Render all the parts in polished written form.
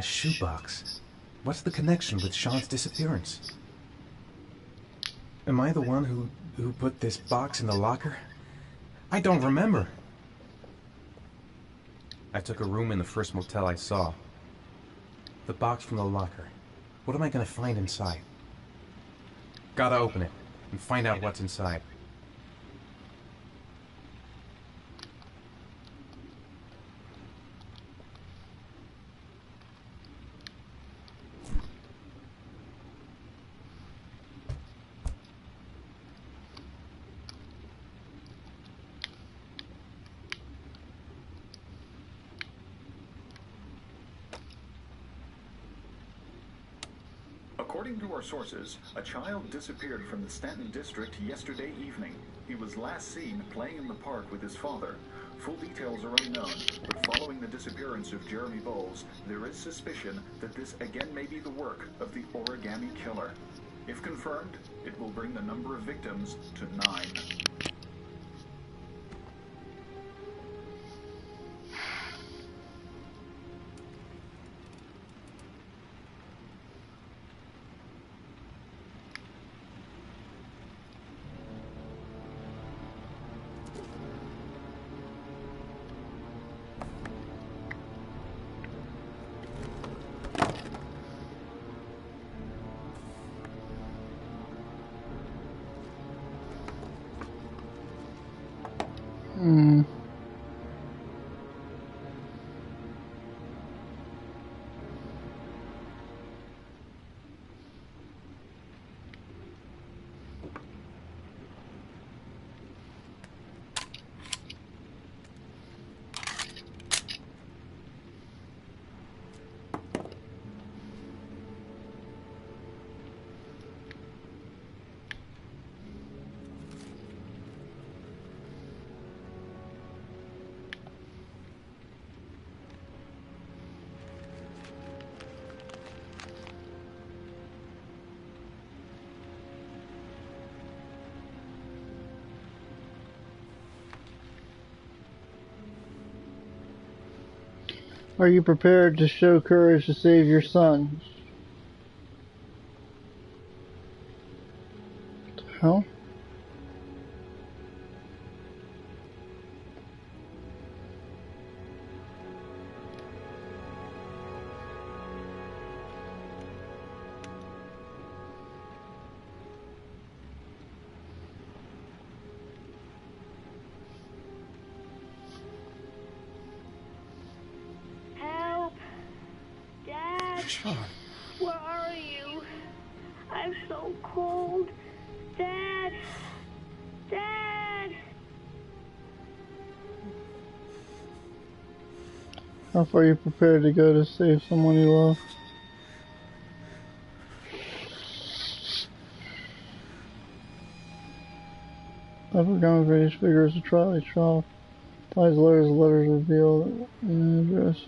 A shoebox. What's the connection with Sean's disappearance? Am I the one who put this box in the locker? I don't remember. I took a room in the first motel I saw. The box from the locker. What am I gonna find inside? Gotta open it and find out what's inside. According to our sources, a child disappeared from the Stanton district yesterday evening. He was last seen playing in the park with his father. Full details are unknown, but following the disappearance of Jeremy Bowles, there is suspicion that this again may be the work of the origami killer. If confirmed, it will bring the number of victims to 9. Are you prepared to show courage to save your son? What the hell? Sean. Where are you? I'm so cold. Dad! Dad! How far are you prepared to go to save someone you love? Upper British figures a trolley trough. Ties letters reveal an address.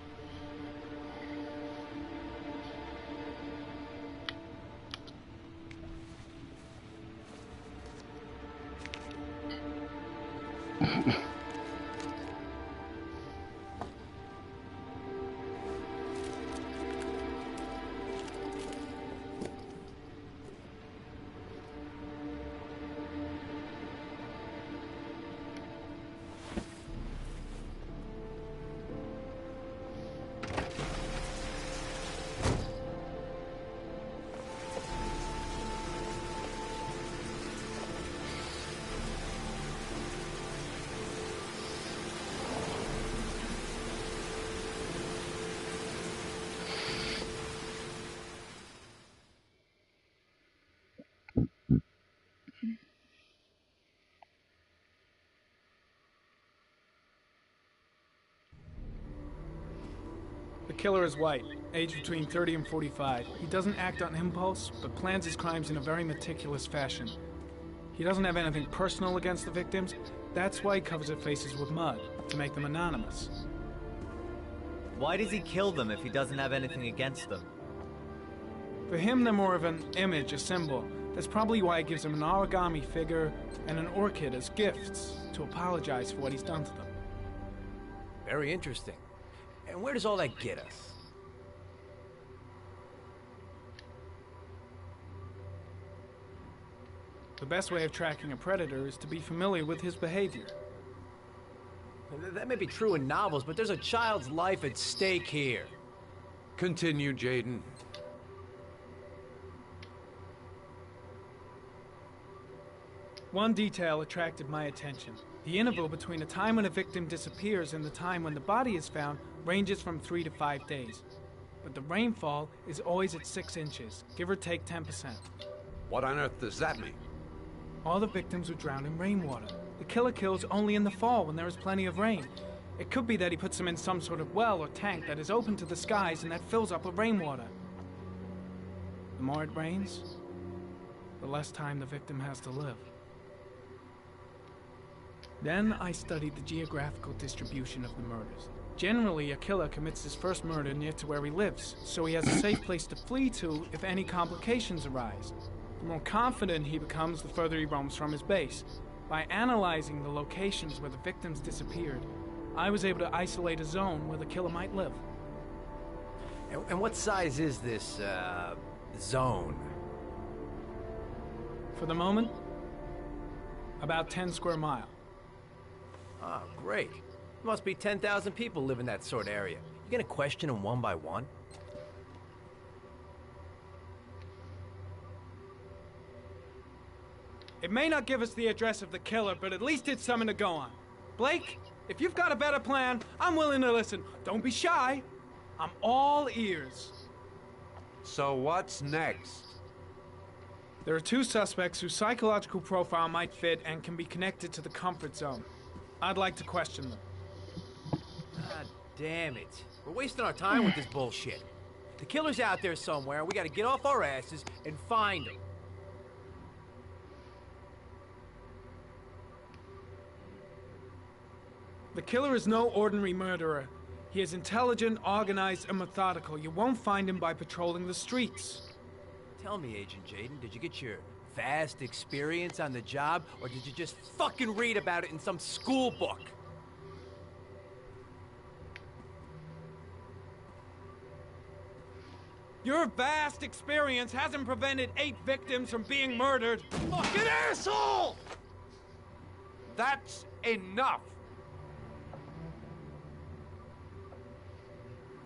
The killer is white, aged between 30 and 45. He doesn't act on impulse, but plans his crimes in a very meticulous fashion. He doesn't have anything personal against the victims. That's why he covers their faces with mud, to make them anonymous. Why does he kill them if he doesn't have anything against them? For him, they're more of an image, a symbol. That's probably why he gives them an origami figure and an orchid as gifts, to apologize for what he's done to them. Very interesting. And where does all that get us? The best way of tracking a predator is to be familiar with his behavior. That may be true in novels, but there's a child's life at stake here. Continue, Jaden. One detail attracted my attention. The interval between the time when a victim disappears and the time when the body is found ranges from 3 to 5 days. But the rainfall is always at 6 inches, give or take 10%. What on earth does that mean? All the victims were drowned in rainwater. The killer kills only in the fall when there is plenty of rain. It could be that he puts them in some sort of well or tank that is open to the skies and that fills up with rainwater. The more it rains, the less time the victim has to live. Then I studied the geographical distribution of the murders. Generally, a killer commits his first murder near to where he lives, so he has a safe place to flee to if any complications arise. The more confident he becomes, the further he roams from his base. By analyzing the locations where the victims disappeared, I was able to isolate a zone where the killer might live. And what size is this, zone? For the moment, about 10 square miles. Ah, great. Must be 10,000 people live in that sort of area. You gonna question them one by one? It may not give us the address of the killer, but at least it's something to go on. Blake, if you've got a better plan, I'm willing to listen. Don't be shy. I'm all ears. So what's next? There are 2 suspects whose psychological profile might fit and can be connected to the comfort zone. I'd like to question them. God damn it. We're wasting our time with this bullshit. The killer's out there somewhere. We gotta get off our asses and find him. The killer is no ordinary murderer. He is intelligent, organized, and methodical. You won't find him by patrolling the streets. Tell me, Agent Jaden, did you get your vast experience on the job, or did you just fucking read about it in some school book? Your vast experience hasn't prevented 8 victims from being murdered. Fucking asshole! That's enough!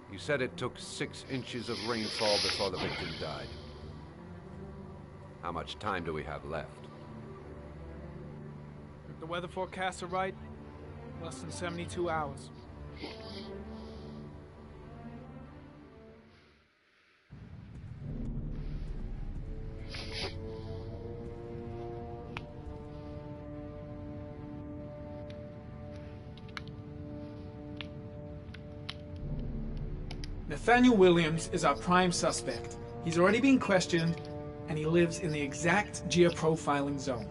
You said it took 6 inches of rainfall before the victim died. How much time do we have left? If the weather forecasts are right, less than 72 hours. Nathaniel Williams is our prime suspect. He's already been questioned, and he lives in the exact geoprofiling zone.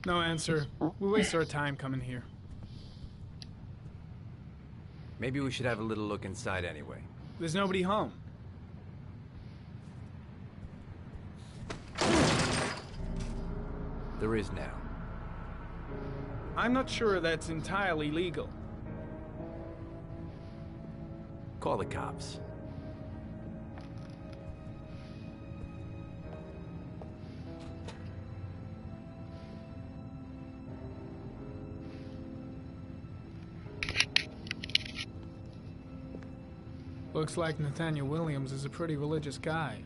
No answer. We waste our time coming here. Maybe we should have a little look inside anyway. There's nobody home. There is now. I'm not sure that's entirely legal. Call the cops. Looks like Nathaniel Williams is a pretty religious guy.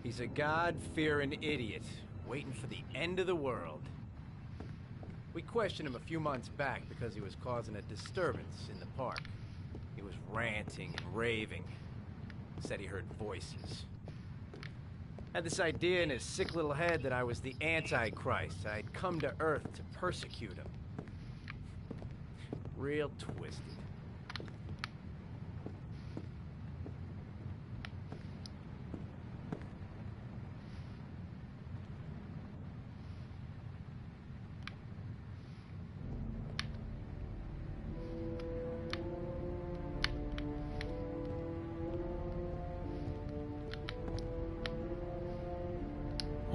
He's a God-fearing idiot, waiting for the end of the world. We questioned him a few months back because he was causing a disturbance in the park. He was ranting and raving. Said he heard voices. Had this idea in his sick little head that I was the Antichrist. I'd come to Earth to persecute him. Real twisted.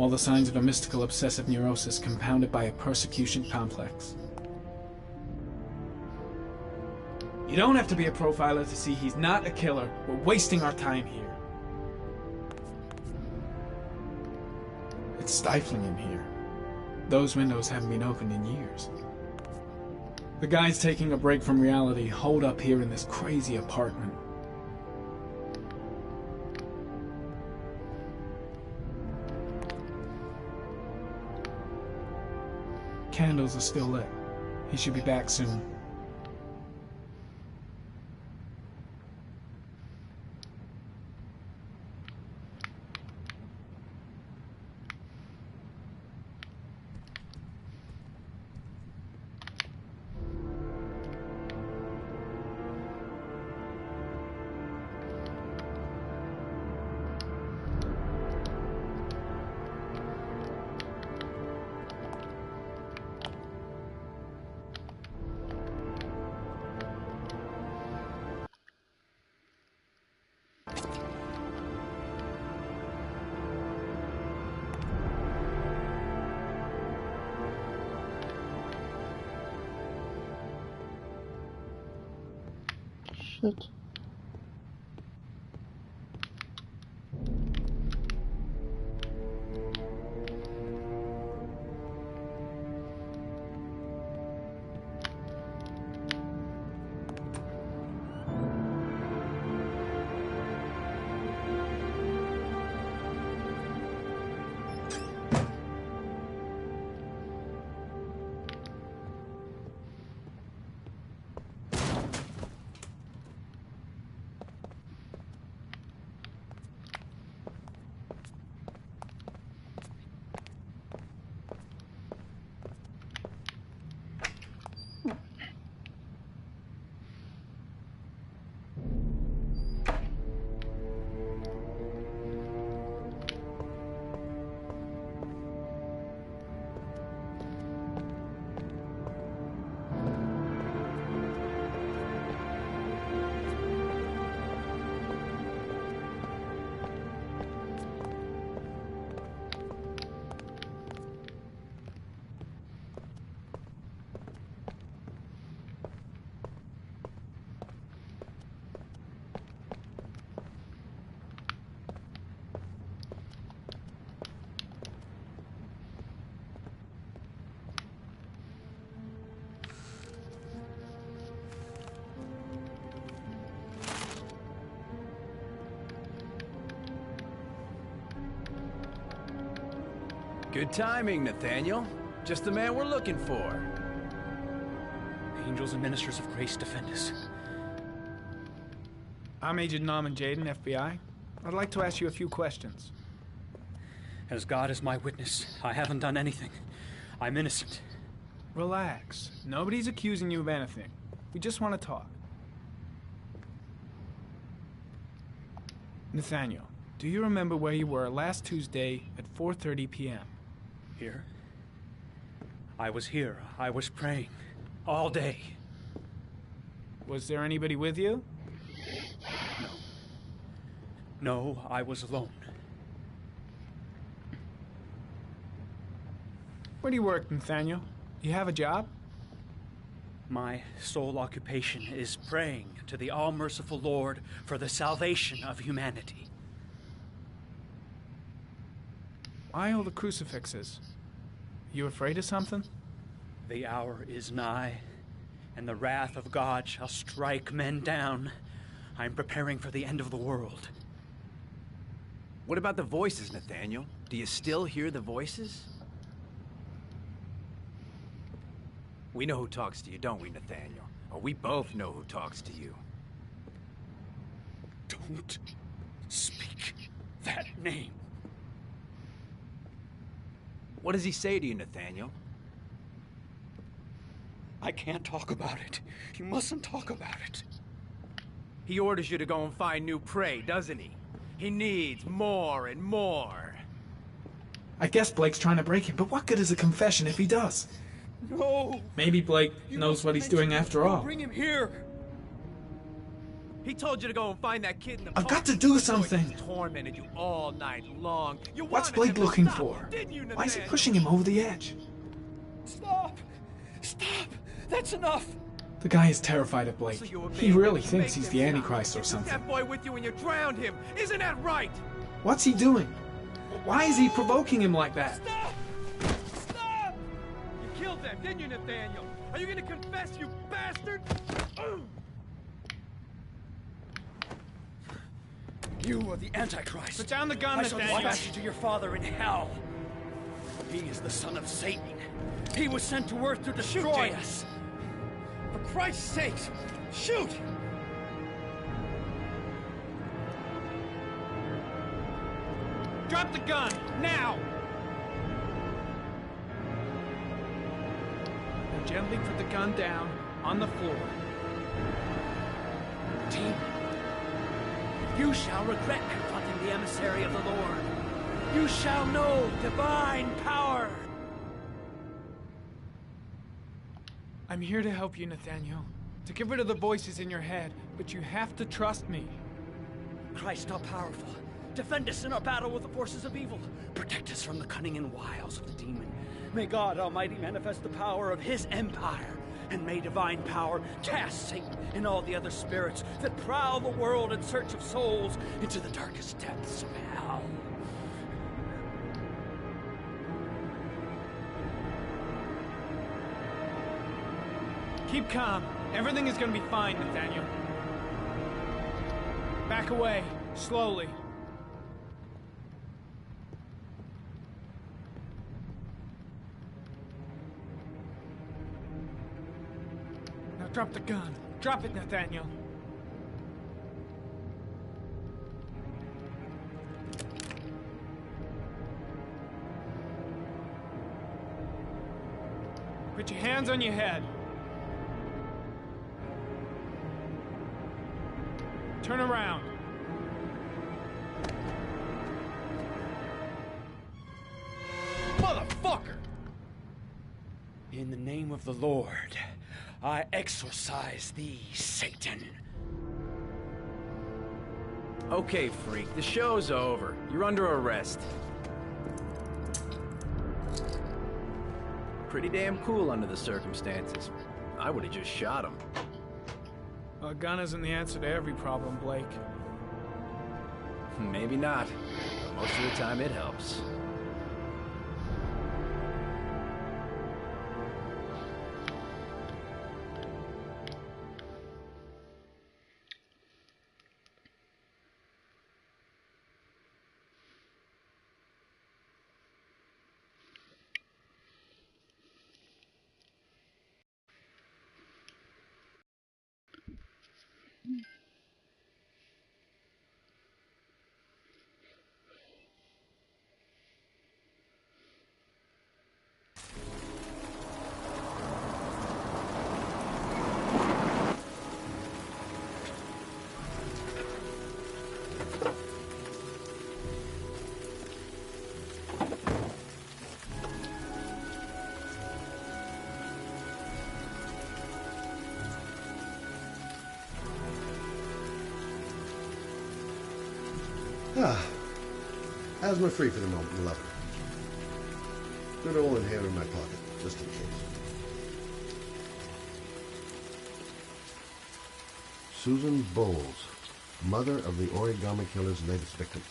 All the signs of a mystical obsessive neurosis compounded by a persecution complex. You don't have to be a profiler to see he's not a killer. We're wasting our time here. It's stifling in here. Those windows haven't been opened in years. The guys taking a break from reality holed up here in this crazy apartment. Candles are still lit. He should be back soon. Shit. Good timing, Nathaniel. Just the man we're looking for. Angels and ministers of grace defend us. I'm Agent Norman Jaden, FBI. I'd like to ask you a few questions. As God is my witness, I haven't done anything. I'm innocent. Relax. Nobody's accusing you of anything. We just want to talk. Nathaniel, do you remember where you were last Tuesday at 4:30 p.m.? Here? I was here. I was praying. All day. Was there anybody with you? No. No, I was alone. Where do you work, Nathaniel? You have a job? My sole occupation is praying to the all-merciful Lord for the salvation of humanity. Why all the crucifixes? You afraid of something? The hour is nigh, and the wrath of God shall strike men down. I'm preparing for the end of the world. What about the voices, Nathaniel? Do you still hear the voices? We know who talks to you, don't we, Nathaniel? Or we both know who talks to you. Don't speak that name. What does he say to you, Nathaniel? I can't talk about it. You mustn't talk about it. He orders you to go and find new prey, doesn't he? He needs more and more. I guess Blake's trying to break him, but what good is a confession if he does? No! Maybe Blake knows what he's doing after all. Bring him here! He told you to go and find that kid in the I've park. got to do He something. tormented you all night long. You What's wanted Blake him to looking stop, for? didn't you, Why is he Nathaniel? pushing him over the edge? Stop! Stop! That's enough! The guy is terrified of Blake. So you He obeyed really him. thinks Make he's him the stop. Antichrist or You took something. that boy with you and you drowned him. Isn't that right? What's he doing? Why is he provoking him like that? Stop! Stop! You killed them, didn't you, Nathaniel? Are you gonna confess, you bastard? You are the Antichrist. Put down the gun, I shall Nathaniel. dispatch you to your father in hell. He is the son of Satan. He was sent to earth to destroy us. For Christ's sake, shoot! Drop the gun, now! Now gently put the gun down on the floor. Team, you shall regret confronting the emissary of the Lord. You shall know divine power. I'm here to help you, Nathaniel. To get rid of the voices in your head, but you have to trust me. Christ all powerful, defend us in our battle with the forces of evil. Protect us from the cunning and wiles of the demon. May God Almighty manifest the power of his empire, and may divine power cast Satan and all the other spirits that prowl the world in search of souls into the darkest depths of hell. Keep calm. Everything is gonna be fine, Nathaniel. Back away, slowly. Now drop the gun. Drop it, Nathaniel. Put your hands on your head. Turn around. Motherfucker! In the name of the Lord, I exorcise thee, Satan. Okay, freak, the show's over. You're under arrest. Pretty damn cool under the circumstances. I would have just shot him. Well, a gun isn't the answer to every problem, Blake. Maybe not, but most of the time it helps. Asthma free for the moment, beloved. Good old inhaler in my pocket, just in case. Susan Bowles, mother of the origami killer's latest victim.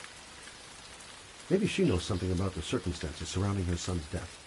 Maybe she knows something about the circumstances surrounding her son's death.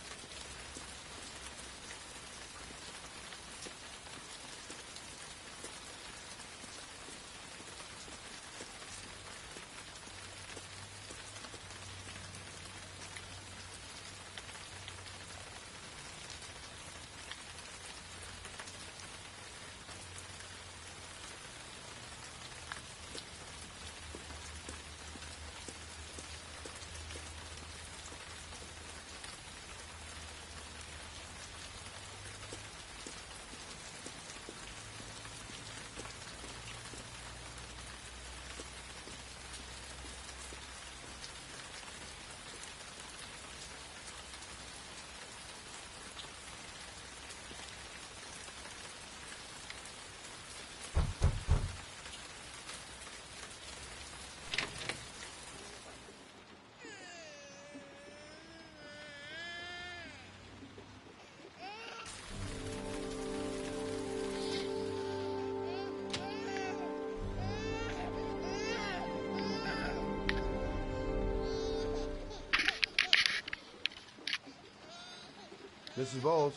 Mrs. Bowles?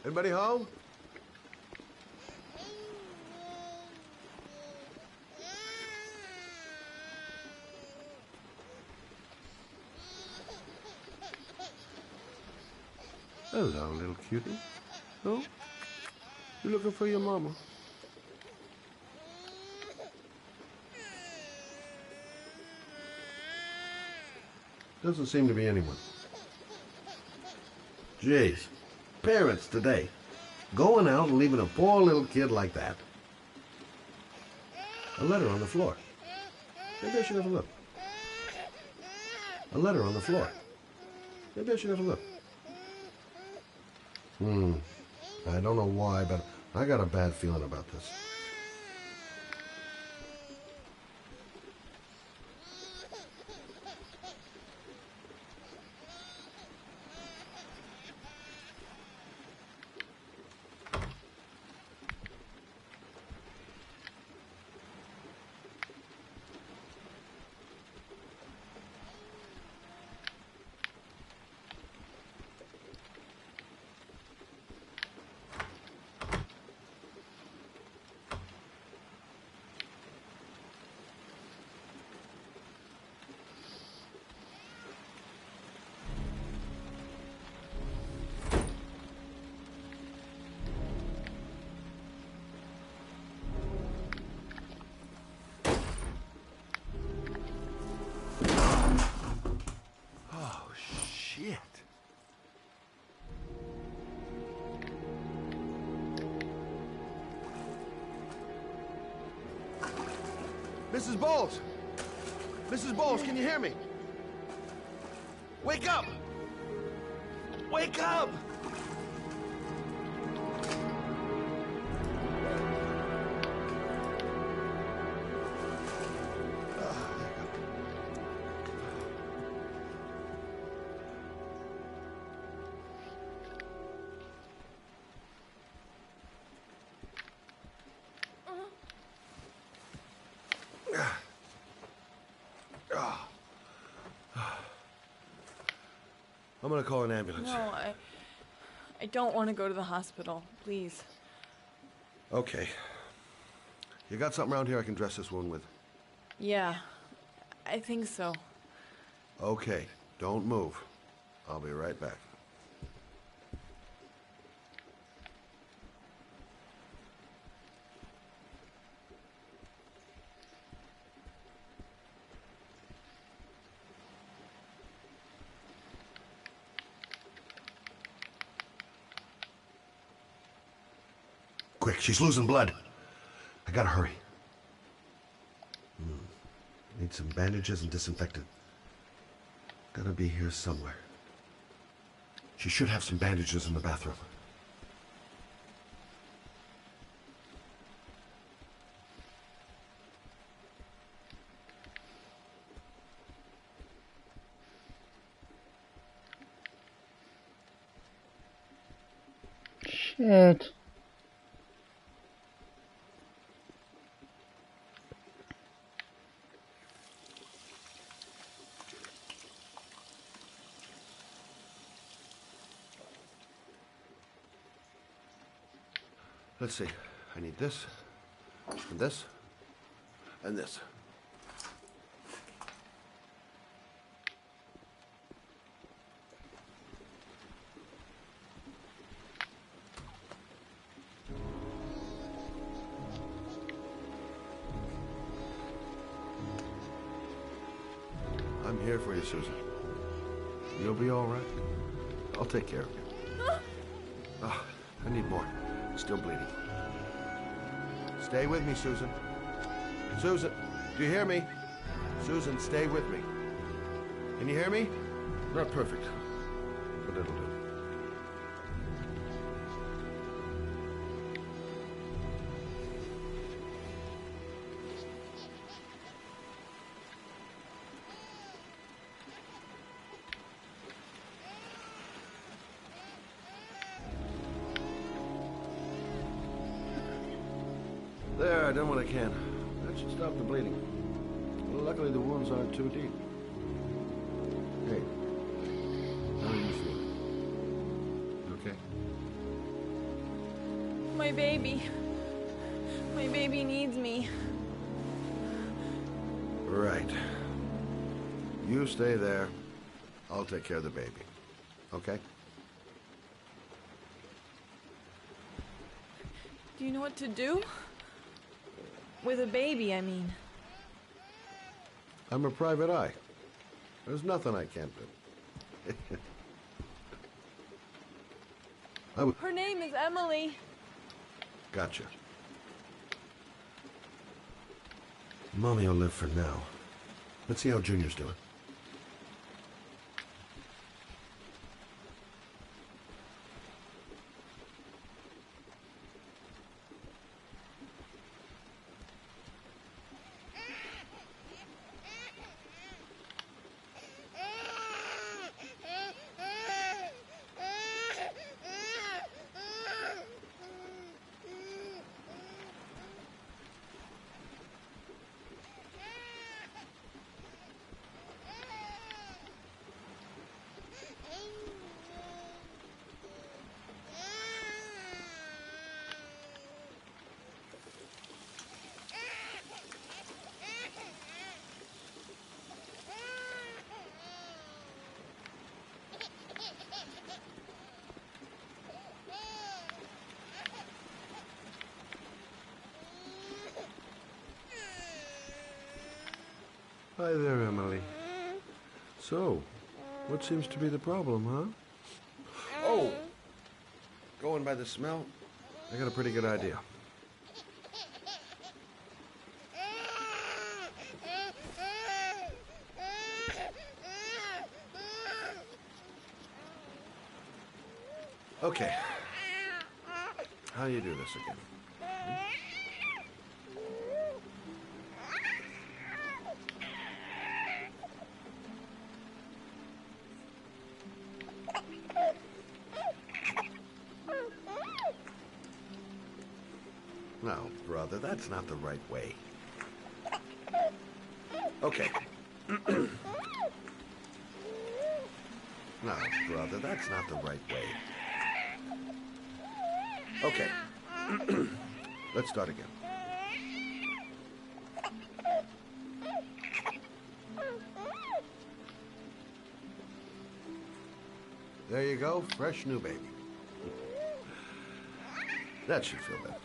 Anybody home? Hello, little cutie. Oh? You looking for your mama? Doesn't seem to be anyone. Jeez. Parents today. Going out and leaving a poor little kid like that. A letter on the floor. Maybe I should have a look. A letter on the floor. Maybe I should have a look. I don't know why, but I got a bad feeling about this. Shit. Mrs. Bowles! Mrs. Bowles, can you hear me? Wake up! Wake up! I'm gonna call an ambulance. No, I don't want to go to the hospital. Please. Okay. You got something around here I can dress this wound with? Yeah, I think so. Okay, don't move. I'll be right back. Quick, she's losing blood. I gotta hurry. Need some bandages and disinfectant. Gotta be here somewhere. She should have some bandages in the bathroom. Shit. Let's see. I need this, and this, and this. I'm here for you, Susan. You'll be all right. I'll take care of you. I need more. Still bleeding. Stay with me, Susan. Susan, do you hear me? Susan, stay with me. Can you hear me? Not perfect, but it'll do. There, I done what I can. That should stop the bleeding. Well, luckily, the wounds aren't too deep. Hey, how are you feeling? My baby. My baby needs me. Right. You stay there. I'll take care of the baby. Okay? Do you know what to do? With a baby, I mean. I'm a private eye. There's nothing I can't do. Her name is Emily. Gotcha. Mommy will live for now. Let's see how Junior's doing. Hi there, Emily. So, what seems to be the problem, huh? Oh! Going by the smell, I got a pretty good idea. Okay. How do you do this again? No, brother, that's not the right way. Okay. No, brother, that's not the right way. Okay. Let's start again. There you go, fresh new baby. That should feel better.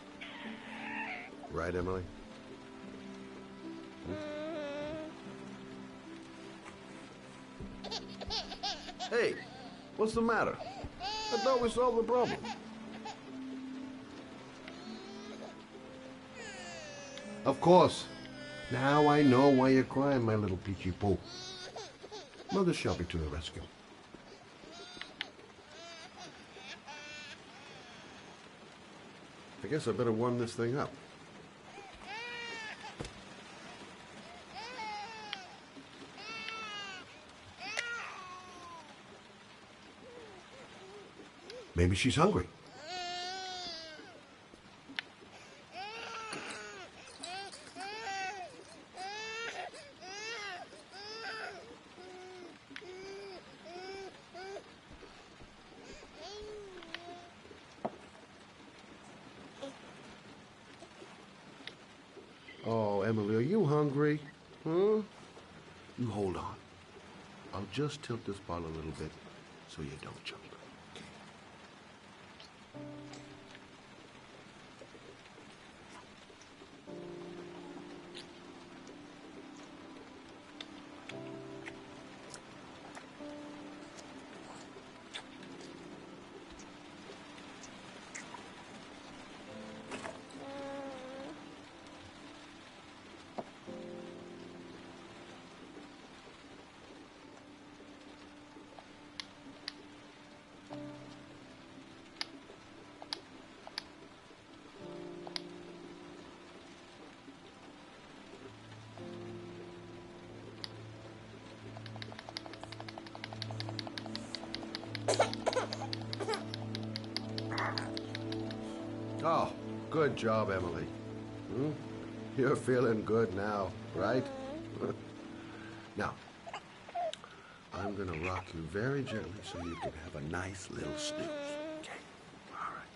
Right, Emily? Hey, what's the matter? I thought we solved the problem. Of course. Now I know why you're crying, my little peachy poo. Mother shall be to the rescue. I guess I better warm this thing up. Maybe she's hungry. Oh, Emily, are you hungry? Huh? You hold on. I'll just tilt this bottle a little bit so you don't choke. Oh, good job, Emily. You're feeling good now, right? Now, I'm gonna rock you very gently so you can have a nice little snooze. Okay, all right.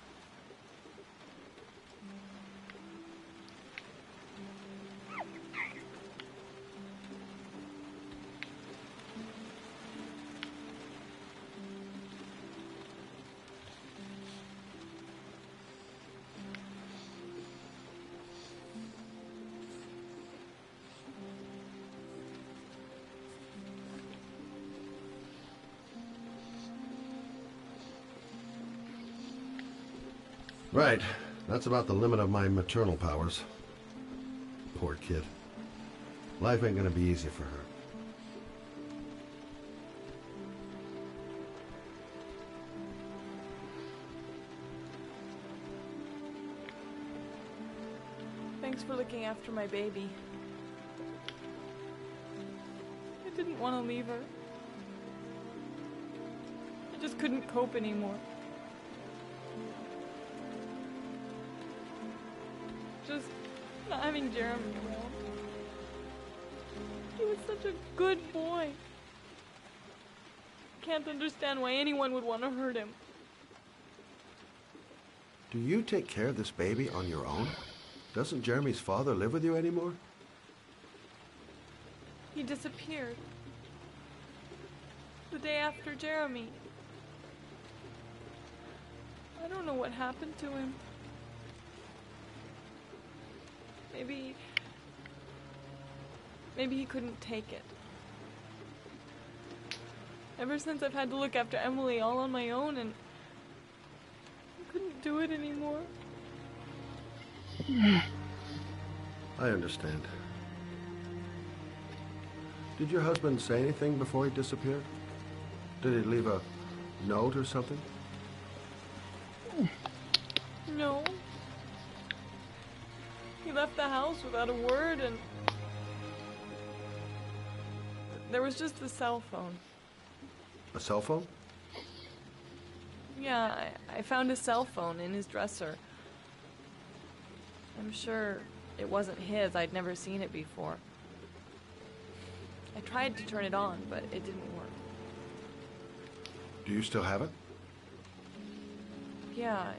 Right. That's about the limit of my maternal powers. Poor kid. Life ain't gonna be easy for her. Thanks for looking after my baby. I didn't want to leave her. I just couldn't cope anymore. Just not having Jeremy around. He was such a good boy. Can't understand why anyone would want to hurt him. Do you take care of this baby on your own? Doesn't Jeremy's father live with you anymore? He disappeared. The day after Jeremy. I don't know what happened to him. Maybe he couldn't take it. Ever since I've had to look after Emily all on my own, and I couldn't do it anymore. I understand. Did your husband say anything before he disappeared? Did he leave a note or something? No. He left the house without a word, and there was just the cell phone. A cell phone? Yeah, I found a cell phone in his dresser. I'm sure it wasn't his. I'd never seen it before. I tried to turn it on, but it didn't work. Do you still have it? Yeah,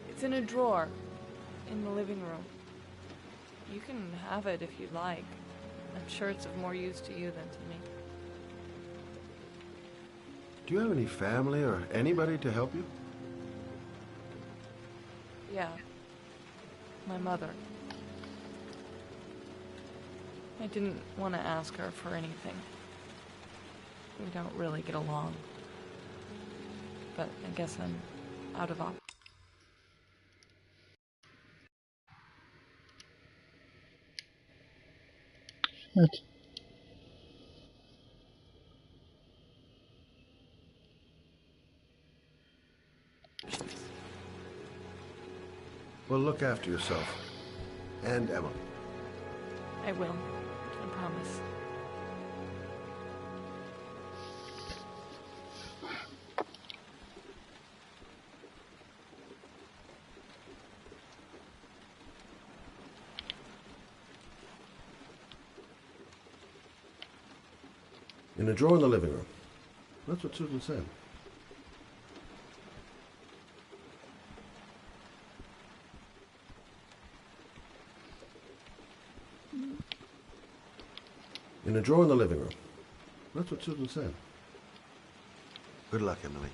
it's in a drawer in the living room. You can have it if you'd like. I'm sure it's of more use to you than to me. Do you have any family or anybody to help you? Yeah. My mother. I didn't want to ask her for anything. We don't really get along. But I guess I'm out of options. Shit. Well, look after yourself. And Emma. I will. I promise. In a drawer in the living room. That's what Susan said. In a drawer in the living room. That's what Susan said. Good luck, Emily.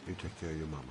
You take care of your mama.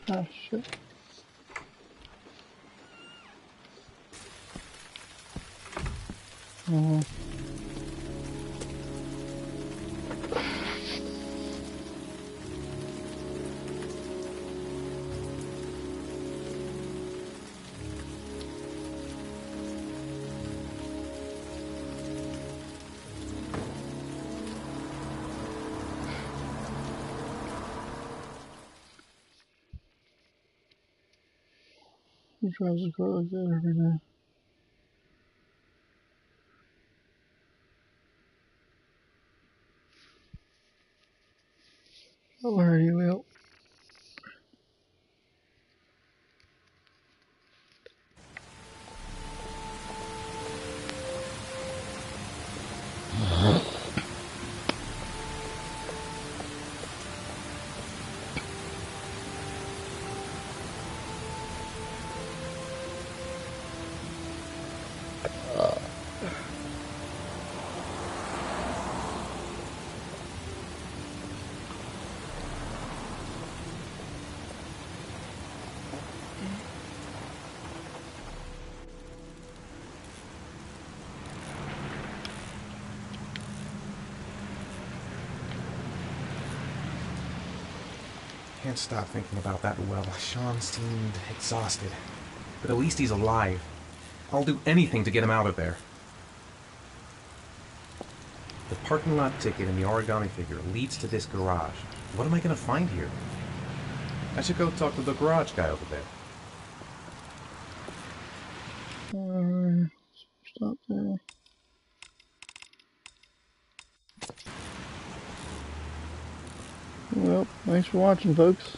Ah, shit. He drives a car like that every day. I'll hurry you out. Can't stop thinking about that well. Sean seemed exhausted. But at least he's alive. I'll do anything to get him out of there. The parking lot ticket and the origami figure leads to this garage. What am I going to find here? I should go talk to the garage guy over there. Stop there. Well, thanks for watching, folks.